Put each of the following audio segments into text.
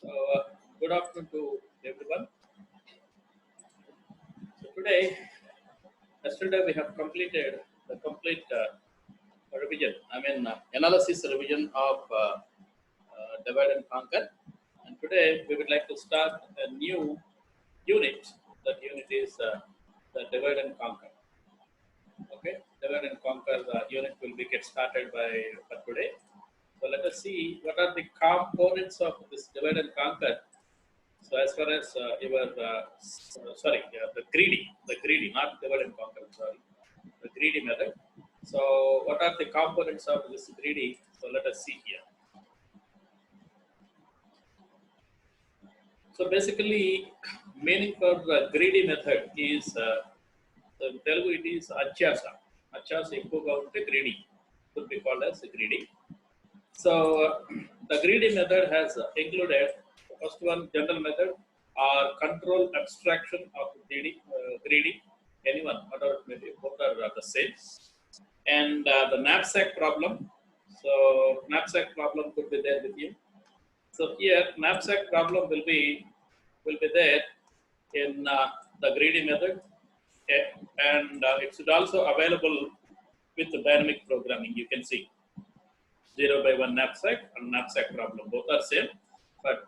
So, good afternoon to everyone. So today, yesterday we have completed the complete revision. Analysis revision of divide and conquer. And today we would like to start a new unit. That unit is the divide and conquer. Okay, divide and conquer unit will be get started by for today. So let us see what are the components of this divide and conquer. So as far as the greedy, not divide and conquer, sorry, the greedy method. So what are the components of this greedy? So let us see here. So basically, meaning for the greedy method is in Telugu it is achasa. Achasa ఎక్కువగా ఉంటే greedy could be called as greedy. So the greedy method has included the first one general method or control abstraction of greedy. Anyone, whatever it may be, both are the same. And the knapsack problem. So knapsack problem could be there with you. So here knapsack problem will be there in the greedy method, okay? And it should also available with the dynamic programming. You can see 0 by 1 knapsack and knapsack problem. Both are same, but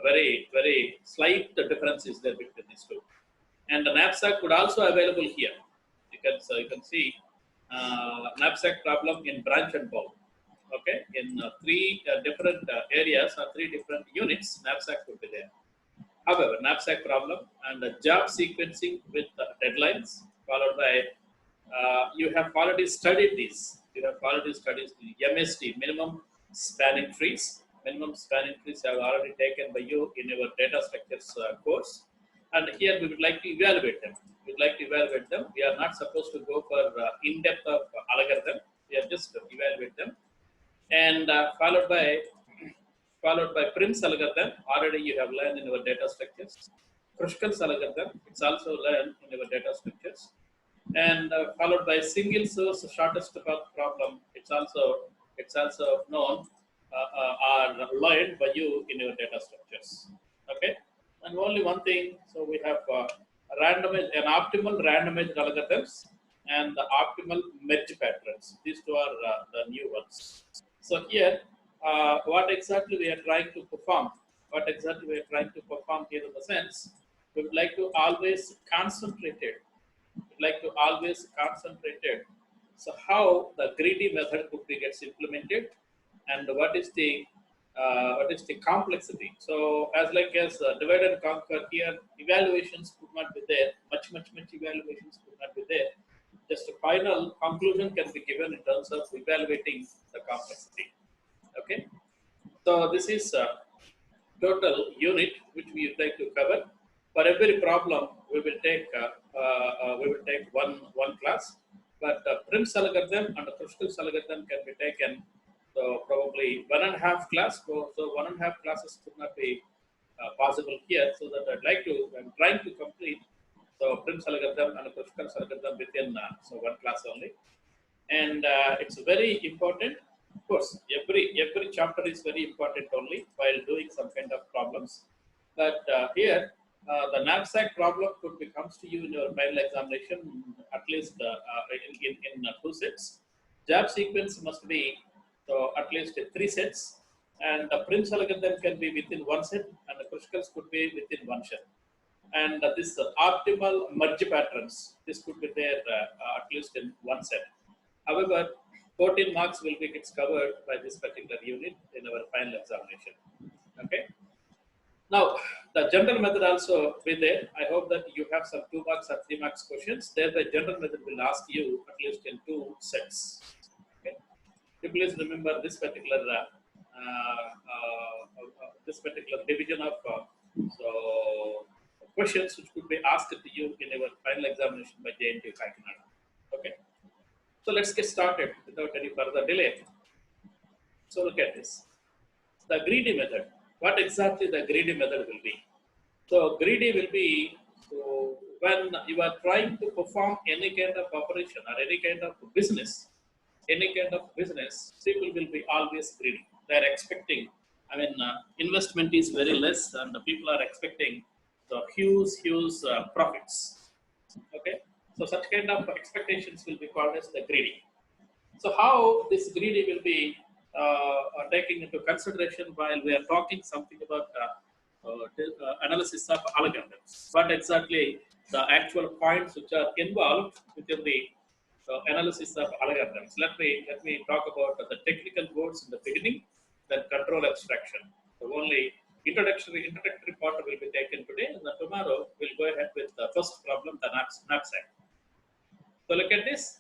very slight difference is there between these two. And the knapsack could also available here. You can see knapsack problem in branch and bound. Okay, in three different areas or three different units, knapsack could be there. However, knapsack problem and the job sequencing with deadlines followed by you have already studied this. You have already studied the MST, minimum spanning trees. Minimum spanning trees have already taken by you in your data structures course. And here we would like to evaluate them. We would like to evaluate them. We are not supposed to go for in-depth of algorithm. We are just to evaluate them. And followed by Prim's algorithm. Already you have learned in your data structures. Kruskal's algorithm. It's also learned in your data structures. And followed by single source shortest path problem. It's also known or learned by you in your data structures. Okay, and only one thing. So we have optimal randomized algorithms and the optimal merge patterns. These two are the new ones. So here, what exactly we are trying to perform? What exactly we are trying to perform here in the sense, we would like to always concentrate it. We'd like to always concentrate it. So how the greedy method could be gets implemented, and what is the complexity. So as divide and conquer here, evaluations could not be there. Much evaluations could not be there. Just a final conclusion can be given in terms of evaluating the complexity. Okay. So this is total unit which we would like to cover. For every problem, we will take one class. But Prim's algorithm and the Kruskal algorithm can be taken. So probably 1.5 class. So 1.5 classes could not be possible here. So that I'm trying to complete the Prim's algorithm and the Kruskal algorithm within one class only. And it's very important. Of course, every chapter is very important only while doing some kind of problems. But here, the knapsack problem comes to you in your final examination at least in 2 sets. Job sequence must be so at least 3 sets, and the Prim's algorithm can be within 1 set, and the Kruskal's could be within 1 set. And this optimal merge patterns, this could be there at least in 1 set. However, 14 marks will be gets covered by this particular unit in our final examination. Okay. Now, the general method also be there. I hope that you have some 2 marks or 3 marks questions. There, the general method will ask you at least in 2 sets. Okay. You please remember this particular division of so questions which could be asked to you in our final examination by JNTU Kakinada. Okay. So let's get started without any further delay. So look at this. The greedy method. What exactly the greedy method will be? So greedy will be when you are trying to perform any kind of operation or any kind of business, people will be always greedy. They are expecting I mean, investment is very less, and the people are expecting the huge profits. Okay, so such kind of expectations will be called as the greedy. So how this greedy will be taken into consideration while we are talking something about analysis of algorithms? What exactly the actual points which are involved within the analysis of algorithms? Let me talk about the technical words in the beginning, then control abstraction. So only introductory part will be taken today, and then tomorrow we'll go ahead with the first problem, the knapsack. So look at this.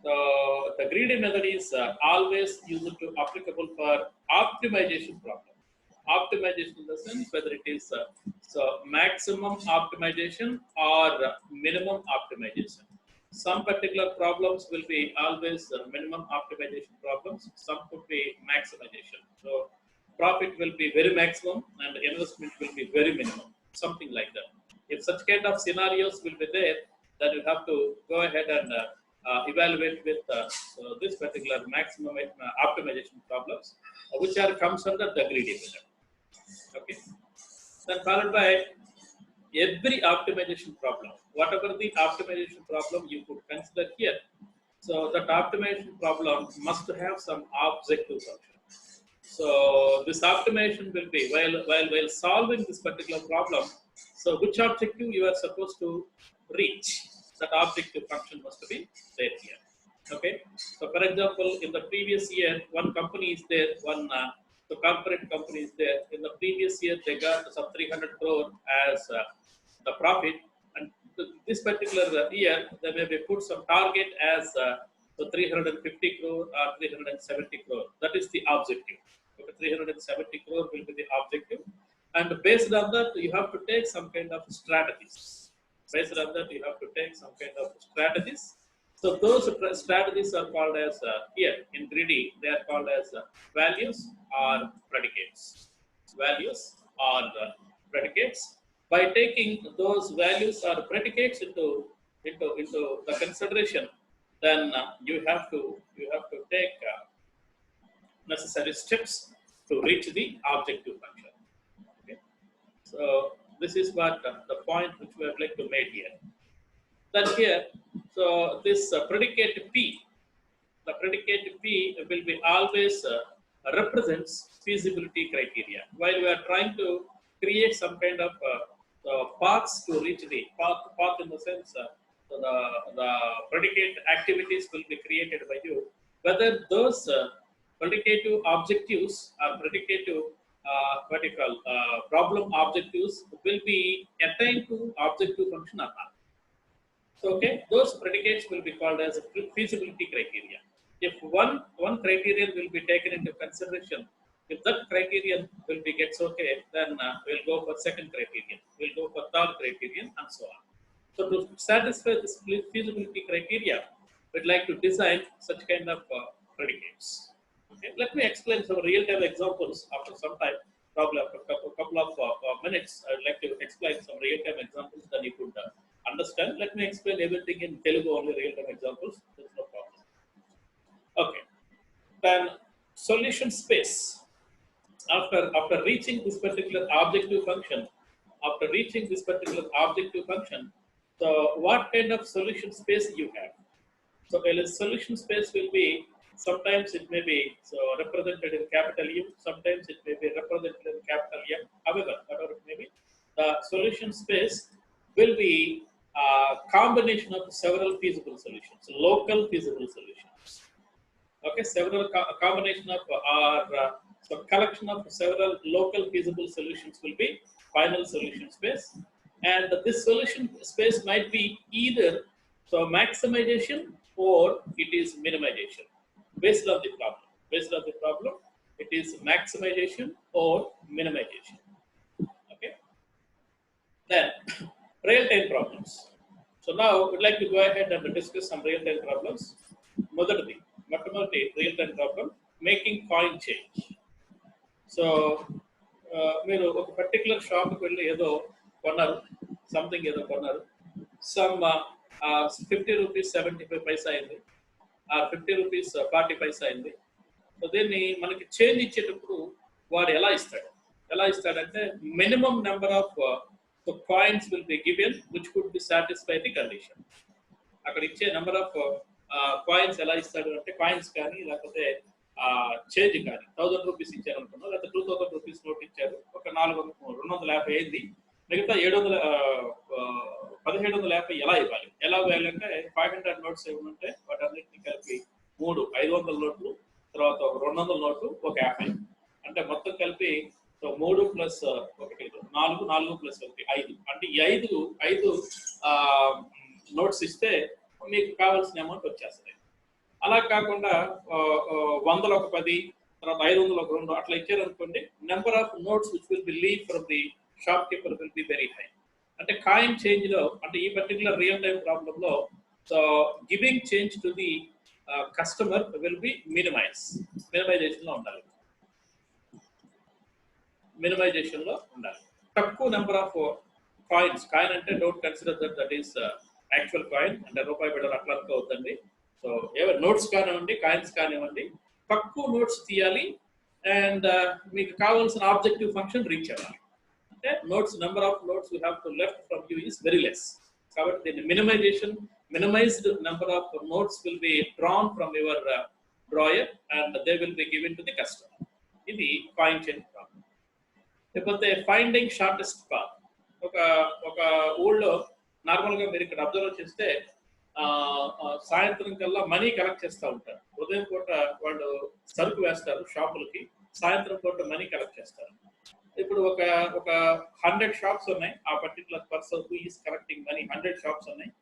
The greedy method is always used to applicable for optimization problem. Optimization in the sense whether it is so maximum optimization or minimum optimization. Some particular problems will be always minimum optimization problems. Some could be maximization. So profit will be very maximum and investment will be very minimum. Something like that. If such kind of scenarios will be there, then you have to go ahead and evaluate with so this particular maximum optimization problems, which are comes under the greedy method. Okay. Then followed by every optimization problem, whatever the optimization problem you could consider here. So that optimization problem must have some objective function. So this optimization will be while solving this particular problem. So which objective you are supposed to reach? That objective function must be there here. Okay. So for example, in the previous year, one company is there, one the corporate company is there. In the previous year, they got some 300 crore as the profit, and this particular year, they may be put some target as so 350 crore or 370 crore. That is the objective. Okay, 370 crore will be the objective, and based on that, you have to take some kind of strategies. Based on that, you have to take some kind of strategies. So those strategies are called as here in greedy. They are called as values or predicates. Values or predicates. By taking those values or predicates into the consideration, then you have to take necessary steps to reach the objective function. Okay. So this is what the point which we would like to make here. Then here, so this predicate P, the predicate P will be always represents feasibility criteria. While we are trying to create some kind of paths to reach the path in the sense so the predicate activities will be created by you. Whether those predicative objectives or predicative what you call problem objectives will be attained to objective function or not. So, okay, those predicates will be called as feasibility criteria. If one criterion will be taken into consideration, if that criterion will be gets okay, then we'll go for second criterion, we'll go for third criterion, and so on. So to satisfy this feasibility criteria, we'd like to design such kind of predicates. Okay, let me explain some real-time examples after some time. Probably after a couple of minutes, I'd like to explain some real-time examples that you could understand. Let me explain everything in Telugu, only real-time examples. There's no problem. Okay. Then solution space. After reaching this particular objective function, so what kind of solution space you have? So a solution space will be, sometimes it may be so represented in capital U, sometimes it may be represented in capital M. However, whatever it may be, the solution space will be a combination of several feasible solutions, local feasible solutions. Okay, several combination of or some collection of several local feasible solutions will be final solution space, and this solution space might be either so maximization or it is minimization based on the problem. Based on the problem, it is maximization or minimization. Okay. Then real-time problems. So now we'd like to go ahead and discuss some real-time problems. మొదటిది real-time problem, making coin change. So మీరు ఒక particular షాప్కి వెళ్ళి ఏదో కొన్నారు, something ఏదో కొన్నారు, some 50 rupees 75 పైసా అయింది, 50 రూపీస్ 40 పైసా అయింది. సో దీన్ని మనకి చేంజ్ ఇచ్చేటప్పుడు వాడు ఎలా ఇస్తాడంటే minimum number of coins will be given which could be satisfy the condition. అక్కడ ఇచ్చే నెంబర్ ఆఫ్ కాయిన్స్ ఎలా ఇస్తాడు అంటే కాయిన్స్ కానీ లేకపోతే చేంజ్ కానీ 1000 రూపీస్ ఇచ్చారు అనుకున్నాం, లేకపోతే 2000 రూపీస్ నోట్ ఇచ్చారు, ఒక 250 అయింది, మిగతా 1750 ఎలా ఇవ్వాలి అంటే 500 నోట్స్ ఏమంటే వాటన్నిటిని కలిపి 3 500 నోట్లు, తర్వాత ఒక 200 నోట్లు, ఒక 50, అంటే మొత్తం కలిపి 3 ప్లస్ 1 4 ప్లస్ 1 5, అంటే ఈ 5 నోట్స్ ఇస్తే మీకు కావాల్సిన అమౌంట్ వచ్చేస్తుంది. అలా కాకుండా 100 ఒక 10, తర్వాత 500 ఒక 2 అట్లా ఇచ్చారనుకోండి, number of notes which will be leave from the shop keeper will be very high. అంటే కాయిన్ చేంజ్ లో, అంటే ఈ పర్టికులర్ రియల్ టైం ప్రాబ్లమ్ లో giving change to the customer will be minimisation లో ఉండాలి. తక్కువ నెంబర్ ఆఫ్ కాయిన్ అంటే don't consider that is actual coin, అంటే రూపాయి బిళ్ళలు అట్లా అవుతుంది. సో నోట్స్ కానివ్వండి, కాయిన్స్ కానివ్వండి, తక్కువ నోట్స్ తీయాలి అండ్ మీకు కావాల్సిన ఆబ్జెక్టివ్ ఫంక్షన్ రీచ్ అవ్వాలి. అంటే number of notes you have to left from you is very less. కాబట్టి దీన్ని minimised number of notes will be drawn from your drawer and they will be given to the customer. ఇది coin change problem. లేకపోతే finding shortest path. ఒక ఊళ్ళో normal గా మీరు ఇక్కడ observe చేస్తే సాయంత్రం కల్లా మనీ కలెక్ట్ చేస్తూ ఉంటారు. ఉదయం పూట వాళ్ళు సరుకు వేస్తారు షాపులకి, సాయంత్రం పూట మనీ కలెక్ట్ చేస్తారు. ఇప్పుడు ఒక 100 షాప్స్ ఉన్నాయి, ఆ particular person who is collecting money 100 shops ఉన్నాయి.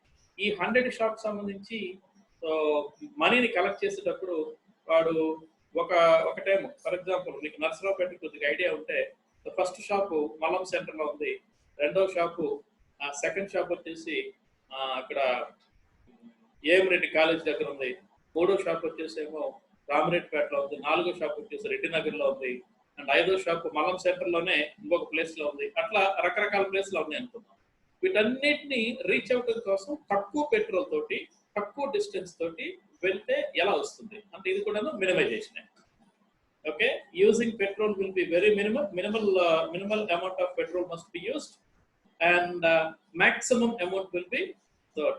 ఈ 100 షాప్స్ సంబంధించి మనీని కలెక్ట్ చేసేటప్పుడు వాడు ఒక టైం, ఫర్ ఎగ్జాంపుల్ మీకు నర్సరావుపేట కొద్దిగా ఐడియా ఉంటే, ఫస్ట్ షాపు మల్లం సెంటర్ లో ఉంది, రెండో షాపు సెకండ్ షాప్ వచ్చేసి అక్కడ ఏఎంరెడ్డి కాలేజ్ దగ్గర ఉంది, మూడో షాప్ వచ్చేసేమో రామరెడ్డిపేటలో ఉంది, నాలుగో షాప్ వచ్చేసి రెడ్డినగర్ లో ఉంది, అండ్ ఐదో షాప్ మల్లం సెంటర్ లోనే ఇంకొక ప్లేస్ లో ఉంది. అట్లా రకరకాల ప్లేస్ లో ఉన్నాయి అనుకున్నాం. వీటన్నిటిని రీచ్ అవ్వడం కోసం తక్కువ పెట్రోల్ తోటి, తక్కువ డిస్టెన్స్ తోటి వెళ్తే ఎలా వస్తుంది అంటే ఇది కూడా minimisation. Okay, using petrol will be very minimal amount of petrol must be used and maximum amount will be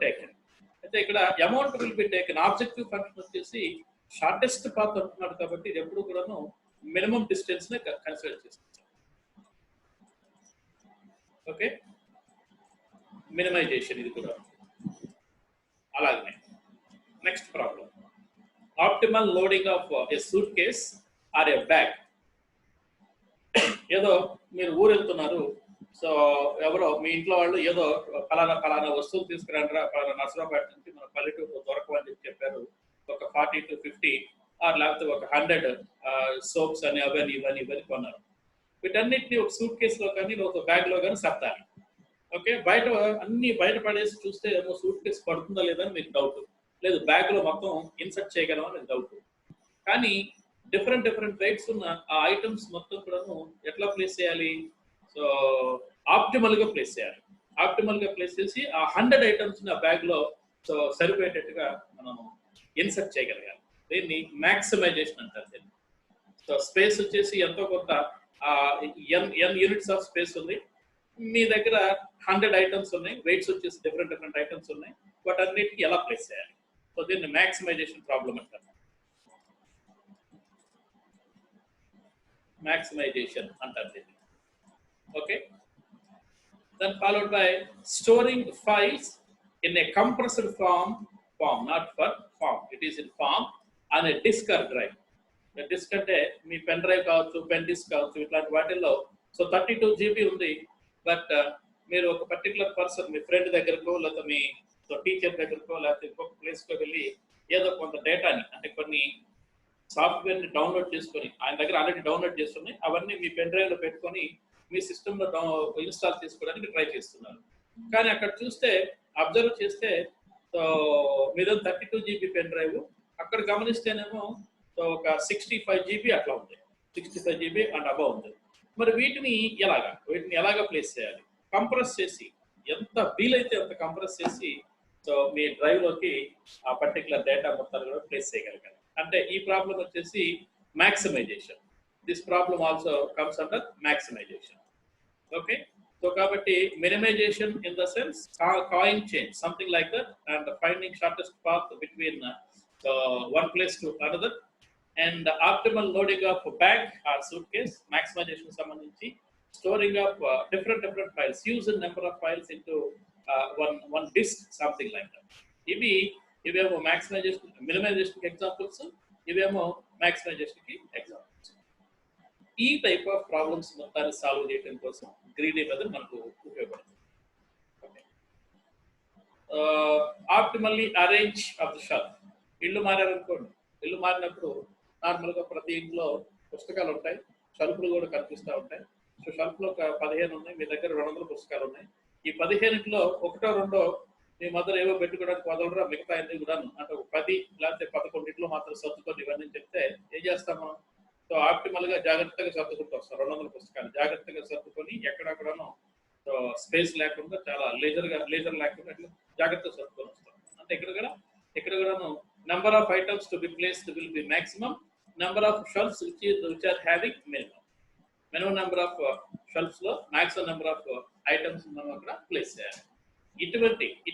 taken. అయితే ఇక్కడ amount will be taken, objective function వచ్చేసి షార్టెస్ట్ పాత్ అంటున్నాడు కాబట్టి ఇది ఎప్పుడు కూడాను మినిమం డిస్టెన్స్ ని కన్సిడర్ చేస్తాం. ఓకే, మినిమైజేషన్ ఇది కూడా. అలాగే next problem, optimal loading of a suitcase or a bag. ఏదో మీరు ఊరు వెళ్తున్నారు, సో ఎవరో మీ ఇంట్లో వాళ్ళు ఏదో ఫలానా వస్తువులు తీసుకురండి, ఫలానా నర్సరావుపేట నుంచి మన పల్లెటూరు దొరకవని చెప్పారు. ఒక 40 to 50 లేకపోతే ఒక 100 సోప్స్ అని అవన్నీ ఇవన్నీ కొన్నారు. వీటన్నిటిని ఒక సూట్ కేసులో కానీ ఒక బ్యాగ్ లో కానీ సర్దాలి. ఓకే, అన్ని బయట పడేసి చూస్తే ఏమో సూట్ కేసు పడుతుందా లేదా అని మీకు డౌట్, లేదు బ్యాగ్ లో మొత్తం ఇన్సర్ట్ చేయగలమని డౌట్. కానీ డిఫరెంట్ వెయిట్స్ ఉన్న ఆ ఐటమ్స్ మొత్తం కూడాను ఎట్లా ప్లేస్ చేయాలి? సో ఆప్టిమల్ గా ప్లేస్ చేసి ఆ 100 ఐటమ్స్ ఆ బ్యాగ్ లో సో సరిపోయేటట్టుగా మనం ఇన్సర్ట్ చేయగలగాలి. దీన్ని మ్యాక్సిమైజేషన్ అంటారు. దీన్ని సో స్పేస్ వచ్చేసి ఎంతో కొంత n యూనిట్స్ ఆఫ్ స్పేస్ ఉంది, మీ దగ్గర 100 ఐటమ్స్ ఉన్నాయి, వెయిట్స్ వచ్చేసి డిఫరెంట్ ఐటమ్స్ ఉన్నాయి, వాటన్నిటికి ఎలా ప్లేస్ చేయాలి? సో దీన్ని మ్యాక్సిమైజేషన్ ప్రాబ్లం అంటారు. దీన్ని. Okay, then followed by storing files in a compressed form, not form, it is in form on a disk or drive. The disk అంటే మీ పెన్ డ్రైవ్ కావచ్చు, pen disc కావచ్చు, ఇట్లాంటి వాటిల్లో so 32 GB ఉంది. But మీరు ఒక పర్టికులర్ పర్సన్ మీ friend దగ్గరకో లేకపోతే మీ teacher దగ్గరకో లేకపోతే ఇంకొక ప్లేస్కో వెళ్ళి ఏదో కొంత డేటాని అంటే కొన్ని సాఫ్ట్వేర్ ని డౌన్లోడ్ చేసుకొని, ఆయన దగ్గర ఆల్రెడీ డౌన్లోడ్ చేస్తున్నాయి, అవన్నీ మీ పెన్ డ్రైవ్ లో పెట్టుకొని మీ సిస్టమ్ లో ఇన్స్టాల్ చేసుకోవడానికి ట్రై చేస్తున్నారు. కానీ అక్కడ చూస్తే అబ్జర్వ్ చేస్తే మీద 32 GB పెన్ డ్రైవ్, అక్కడ గమనిస్తేనేమో ఒక 65 GB అట్లా ఉంది, 65 GB అండ్ అబౌవ్ ఉంది. మరి వీటిని ఎలాగా ప్లేస్ చేయాలి? కంప్రెస్ చేసి, ఎంత వీలైతే అంత కంప్రెస్ చేసి సో మీ డ్రైవ్ లోకి ఆ పర్టికులర్ డేటా మొత్తాన్ని కూడా ప్లేస్ చేయగలగాలి. అంటే ఈ ప్రాబ్లం వచ్చేసి maximisation. this problem also comes under maximization. Okay, so kabatti minimization in the sense coin change, something like that, and finding shortest path between one place to another, and the optimal loading of a bag or suitcase, maximization sambandhinchi, storing of different files, use a number of files into one disk, something like that. ఇవేమో maximization minimization కి examples, ఇవేమో maximization కి examples. ఈ type of problems మొత్తాన్ని solve చేయడం కోసం greedy method మనకు ఉపయోగపడుతుంది. Optimally arrange of the shelf. ఇల్లు మారారనుకోండి, ఇల్లు మారినప్పుడు నార్మల్గా ప్రతి ఇంట్లో పుస్తకాలు ఉంటాయి, షెల్ఫ్లు కూడా కనిపిస్తూ ఉంటాయి. సో షెల్ఫ్లో ఒక 15 ఉన్నాయి, మీ దగ్గర 200 పుస్తకాలు ఉన్నాయి. ఈ 15లో ఒకటో రెండో మీ మదర్ ఏవో పెట్టుకోవడానికి వదలరా, మిగతా అన్ని కూడా అంటే 10 లేకపోతే 11 మాత్రం సర్దుకొని ఇవన్నీ చెప్తే ఏం చేస్తాము? సో ఆప్టిమల్ గా జాగ్రత్తగా సర్దుకుంటూ వస్తాం. 200 పుస్తకాలు జాగ్రత్తగా సర్దుకొని ఎక్కడెక్కడనో సో స్పేస్ లేకుండా చాలా లేజర్ లేకుండా జాగ్రత్తగా సర్దుకొని వస్తాం. అంటే ఇక్కడ కూడాను number of items to be placed will be maximum, number of shelves which are having minimum number of shelves లో మాక్సిమం నెంబర్ ఆఫ్ ఐటమ్స్ మనం అక్కడ ప్లేస్ చేయాలి.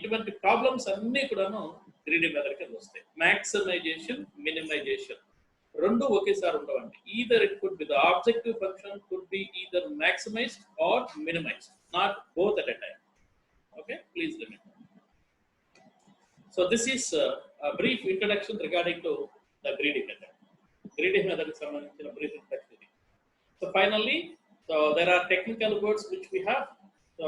ఇటువంటి ప్రాబ్లమ్స్ అన్ని కూడాను గ్రీడీ మెథడ్ కింద వస్తాయి. మాక్సిమైజేషన్, మినిమైజేషన్ రెండు ఒకేసారి ఉండవండి. Either it could be the objective function could be either maximized or minimized, not both at a time. Okay, please remember. So this is brief introduction regarding to the greedy method. Greedy method కి సంబంధించిన brief introduction ఇది. So finally, so there are technical words which we have. So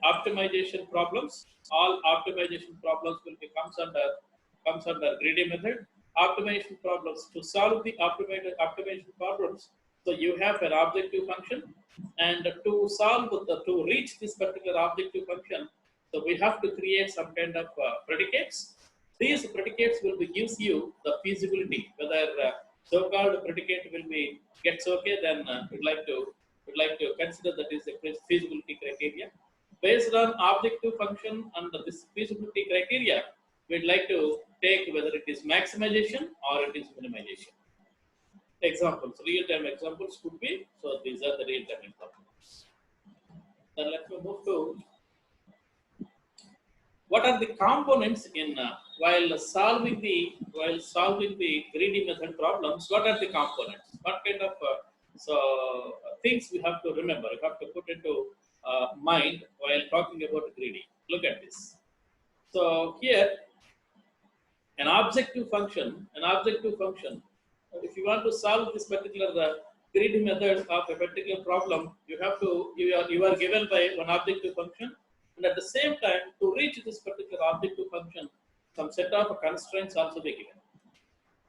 optimization problems, all optimization problems will be comes under greedy method. Optimization problems, to solve the optimization problems, so you have an objective function, and to reach this particular objective function, so we have to create some kind of predicates. These predicates will be gives you the feasibility, whether so-called predicate will be gets okay, then we'd like to consider that is a feasibility criteria. Based on objective function and this feasibility criteria, we'd like to take whether it is maximization or it is minimization. Examples, real-time examples could be, so these are the real-time examples. Then let me move to what are the components in while solving the greedy method problems. What are the components? What kind of things we have to remember, we have to put into mind while talking about greedy? Look at this. So here, an objective function, if you want to solve this particular greedy method of a particular problem, you are given by one objective function, and at the same time, to reach this particular objective function, some set of constraints also be given.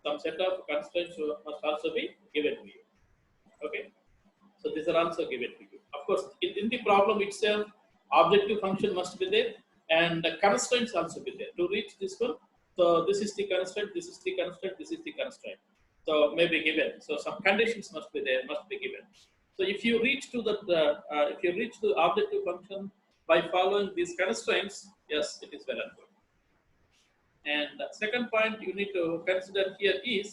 Some set of constraints must also be given to you. Okay, so these are also given to you. Of course, in the problem itself, objective function must be there, and the constraints also be there to reach this one. So this is the constraint, this is the constraint, this is the constraint. So may be given. So some conditions must be there, must be given. So if you reach to the objective function by following these constraints, yes, it is well and good. And the second point you need to consider here is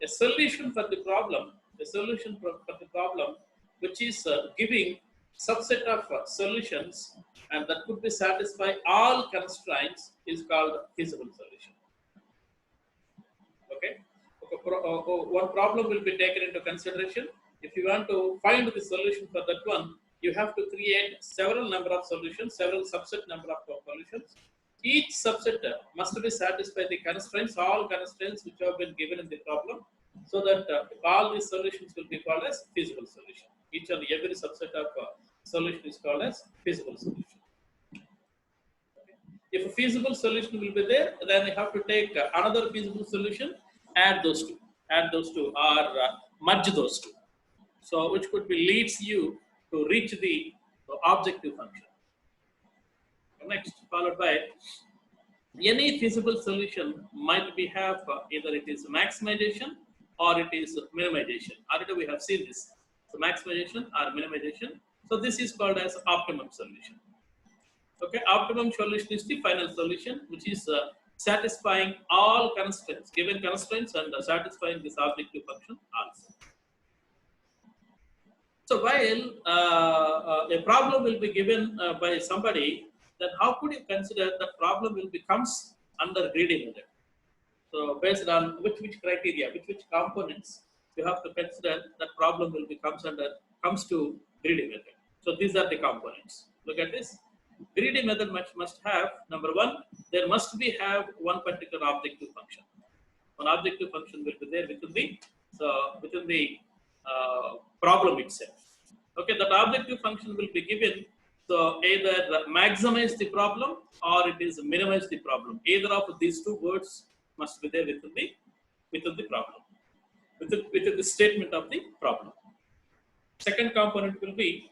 a solution for the problem. A solution for the problem which is giving subset of solutions, and that could be satisfy all constraints, is called feasible solution. Okay, one problem will be taken into consideration. If you want to find the solution for that one, you have to create several number of solutions, several subset number of solutions. Each subset must be satisfy the constraints, all constraints which have been given in the problem, so that all these solutions will be called as feasible solution. Each and every subset of solution is called as feasible solution. Okay. If a feasible solution will be there, then you have to take another feasible solution, add those two, or merge those two. So which could be leads you to reach the objective function. Next, followed by any feasible solution might be have either it is maximization or it is minimization. Already we have seen this. So maximization or minimization. So this is called as optimum solution. Okay, optimum solution is the final solution which is satisfying all constraints, given constraints, and satisfying this objective function also. So while a problem will be given by somebody, then how could you consider the problem will becomes under greedy method? So based on which criteria, which components you have to consider that problem will becomes under comes to greedy method. So these are the components. Look at this. Greedy method must have number one, there must be have one particular objective function. One objective function will be there within the problem itself. Okay, that objective function will be given. So either maximize the problem or it is minimize the problem. Either of these two words must be there within the problem, within the statement of the problem. Second component will be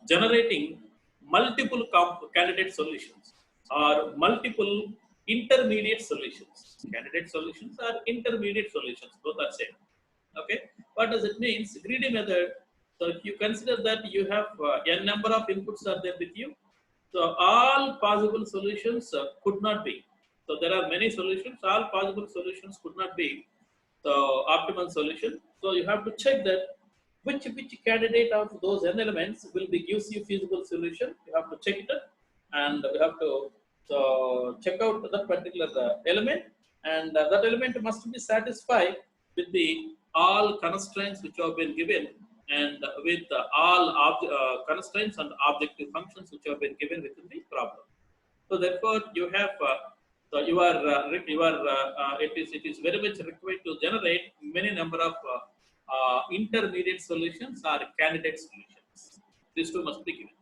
generating multiple candidate solutions or multiple intermediate solutions. Candidate solutions or intermediate solutions, both are same. Okay, what does it mean? Greedy method. So if you consider that you have n number of inputs are there with you, so all possible solutions could not be. So there are many solutions. All possible solutions could not be the optimal solution. So you have to check that which candidate of those n elements will be gives you feasible solution. You have to check it out, and we have to check out that particular element, and that element must be satisfied with the all constraints which have been given, and with all constraints and objective functions which have been given within the problem. So therefore, you have so it is very much required to generate many number of intermediate solutions or candidate solutions. These two must be given,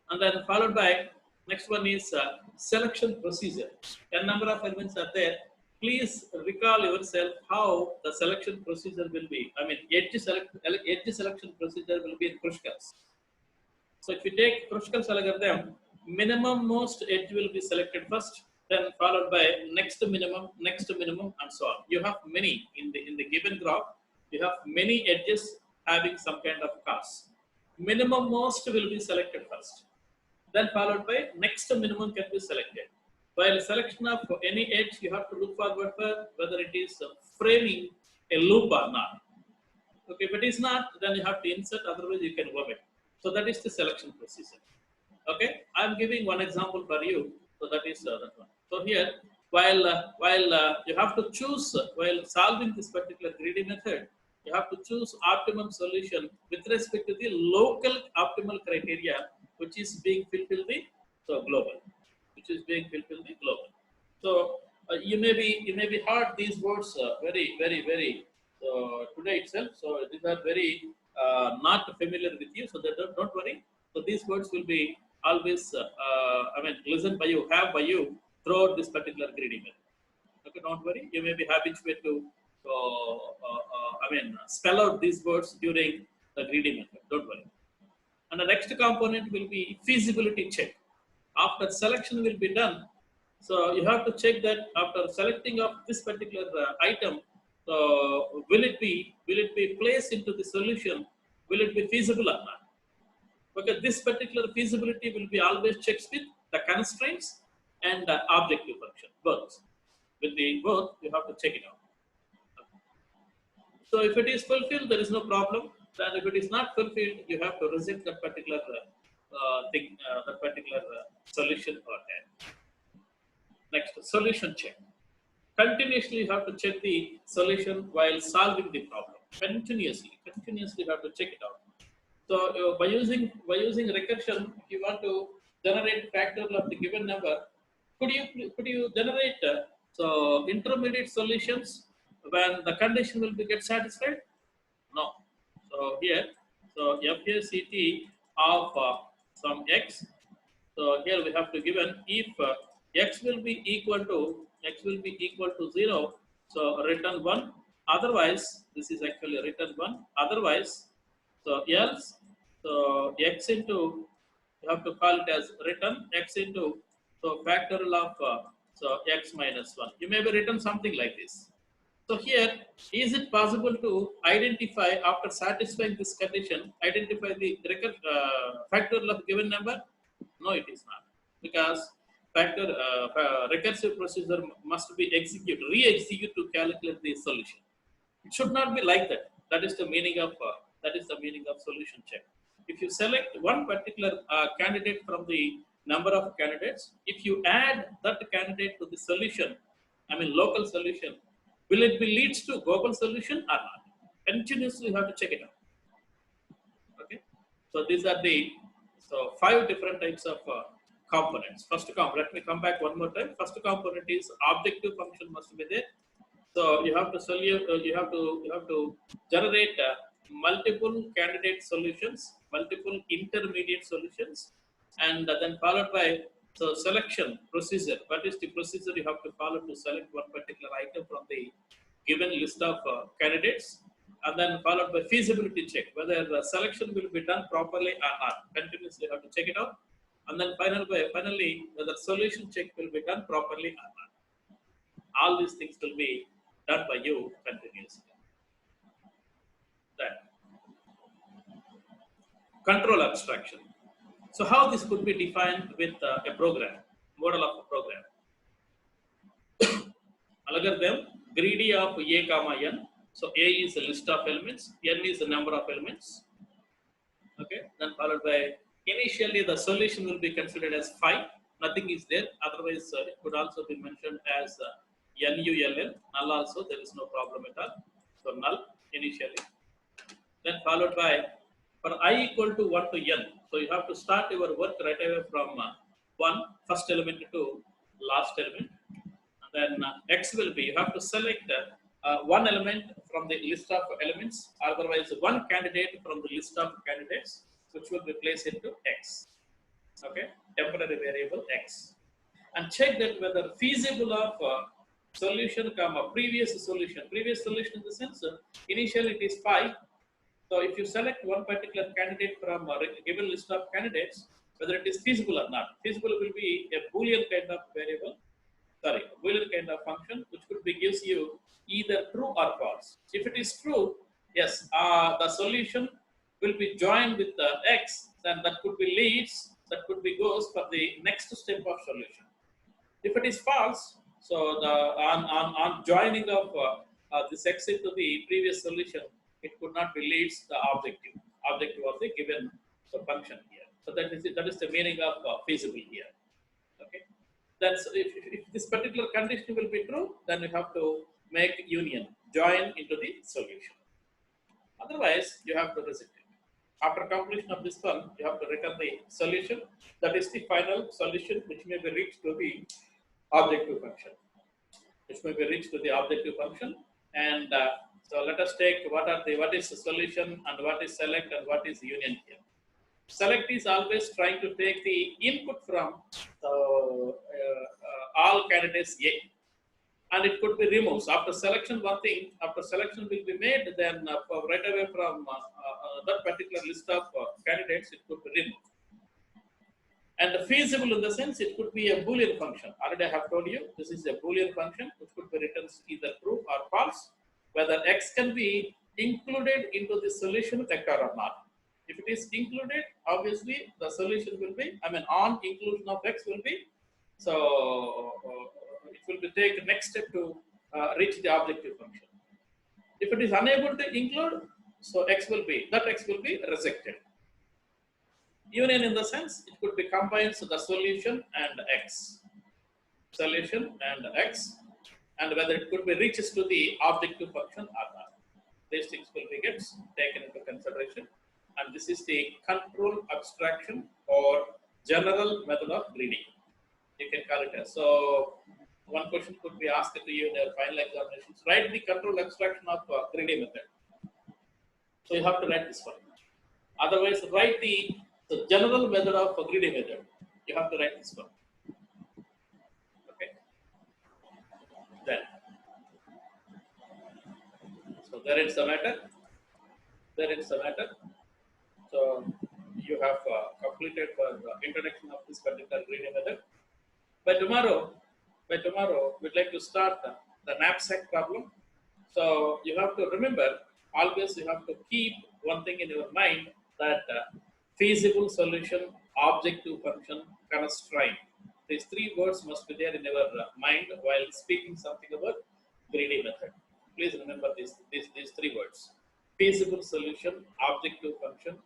and then followed by next one is selection procedure. A number of elements are there. Please recall yourself how the selection procedure will be. I mean, edge selection procedure will be in Kruskals. So if you take Kruskals algorithm, minimum most edge will be selected first, then followed by next minimum, and so on. You have many in the given graph. You have many edges having some kind of cost. Minimum most will be selected first, then followed by next minimum can be selected. While selection of any edge, you have to look forward for whether it is framing a loop or not. Okay, if it is not, then you have to insert, otherwise you can omit. So that is the selection procedure. Okay, I am giving one example for you. So that is that one. So here, while you have to choose, while solving this particular greedy method, you have to choose optimum solution with respect to the local optimal criteria, which is being fulfilled the global, which is being fulfilled the global. So you may be heard these words very today itself. So these are very not familiar with you. So that don't worry. So these words will be always I mean listened by you, have by you throughout this particular greedy method. Okay, don't worry. You may be habituated to I mean spell out these words during the greedy method. Don't worry. And the next component will be feasibility check. After selection will be done, so you have to check that after selecting of this particular item, will it be placed into the solution? Will it be feasible or not? Okay, this particular feasibility will be always checked with the constraints and the objective function. Both. With the both, you have to check it out. So if it is fulfilled, there is no problem. Then if it is not fulfilled, you have to reject that particular thing, that particular solution or that. Next, solution check. Continuously, you have to check the solution while solving the problem. Continuously, you have to check it out. So by using recursion, if you want to generate factor of the given number, could you generate so intermediate solutions when the condition will be get satisfied? No. So here, so FACT of some x. So here we have to given if x will be equal to 0. So return 1. Otherwise, this is actually return 1. Otherwise, so else, so x into, you have to call it as return x into, so factorial of so x minus 1. You may be written something like this. So here, is it possible to identify after satisfying this condition, identify the factorial of given number? No, it is not, because recursive procedure must be re-executed to calculate the solution. It should not be like that. That is the meaning of solution check. If you select one particular candidate from the number of candidates, if you add that candidate to the solution, I mean local solution, will it be leads to global solution or not? Continuously you have to check it out. Okay, so these are the five different types of components. First let me come back one more time. First component is objective function must be there. So you have to you have to generate multiple candidate solutions, multiple intermediate solutions, and then followed by selection procedure. What is the procedure you have to follow to select one particular item from the given list of candidates, and then followed by feasibility check whether the selection will be done properly or not. Continuously you have to check it out, and then finally whether solution check will be done properly or not. All these things will be done by you continuously. Then control abstraction. So how this could be defined with a program, model of a program. Algorithm greedy of a comma n. So a is a list of elements, n is the number of elements. Okay, then followed by initially the solution will be considered as 5. Nothing is there. Otherwise, it could also be mentioned as null. Null also, there is no problem at all. So null initially. Then followed by for I equal to 1 to n. So you have to start your work right away from first element to last element. And then x will be, you have to select one element from the list of elements, otherwise one candidate from the list of candidates, which will be placed into x. Okay, temporary variable x. And check that whether feasible of solution comma previous solution. Previous solution in the sense, initially it is 5. So if you select one particular candidate from a given list of candidates, whether it is feasible or not. Feasible will be a Boolean kind of variable, Boolean kind of function, which could be gives you either true or false. If it is true, yes, the solution will be joined with the x, then that could be leads, that could be goes for the next step of solution. If it is false, so the on joining of this x into the previous solution, it could not be leads the objective of the given function here. So that is the meaning of feasible here. Okay. Then so if this particular condition will be true, then you have to make union, join into the solution. Otherwise, you have to reject it. After completion of this one, you have to return the solution. That is the final solution, which may be reached to the objective function. Which may be reached to the objective function. And so let us take what is the solution and what is select and what is union here. Select is always trying to take the input from all candidates A, and it could be removed. After selection, one thing, after selection will be made, then right away from that particular list of candidates, it could be removed. And feasible in the sense, it could be a Boolean function. Already I have told you, this is a Boolean function, which could be written either true or false, whether x can be included into the solution vector or not. If it is included, obviously the solution will be, on inclusion of x will be, so it will be take next step to reach the objective function. If it is unable to include, so x will be rejected. Union in the sense, it could be combines the solution and x, and whether it could be reaches to the objective function or not. These things will be gets taken into consideration, and this is the control abstraction or general method of greedy. You can call it as. So one question could be asked to you in your final examinations. Write the control abstraction of greedy method. So you have to write this one. Otherwise, write the general method of greedy method. You have to write this one. Okay. Then, so there is the matter. So you have completed the introduction of this particular greedy method. By tomorrow, we'd like to start the knapsack problem. So you have to remember, always you have to keep one thing in your mind, that feasible solution, objective function, constraint. These three words must be there in your mind while speaking something about greedy method. Please remember these three words. feasible solution, objective function,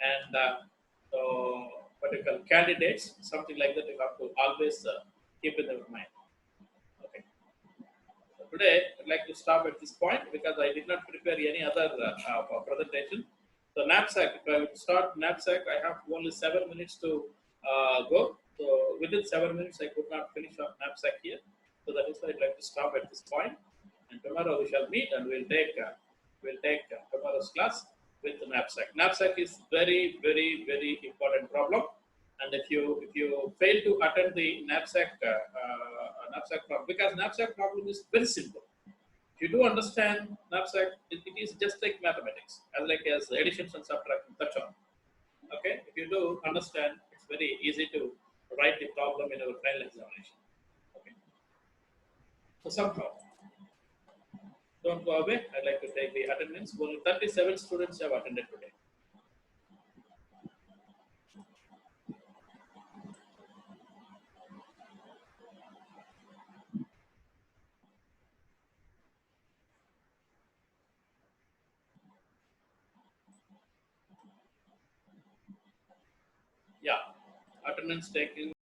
and what you call candidates, something like that. You have to always keep in your mind. Okay. So today, I'd like to stop at this point because I did not prepare any other presentation. So knapsack, if I would start knapsack, I have only 7 minutes to go. So within 7 minutes, I could not finish up knapsack here. So that is why I'd like to stop at this point. And tomorrow we shall meet and we'll take tomorrow's class with the knapsack. Knapsack is very important problem. And if you fail to attend the knapsack problem, because knapsack problem is very simple. If you do understand knapsack, it is just like mathematics, as addition and subtraction. That's all. Okay. If you do understand, it's very easy to write the problem in our final examination. Okay. So somehow, don't go away. I'd like to take the attendance. Only 37 students have attended today. Yeah. Attendance taken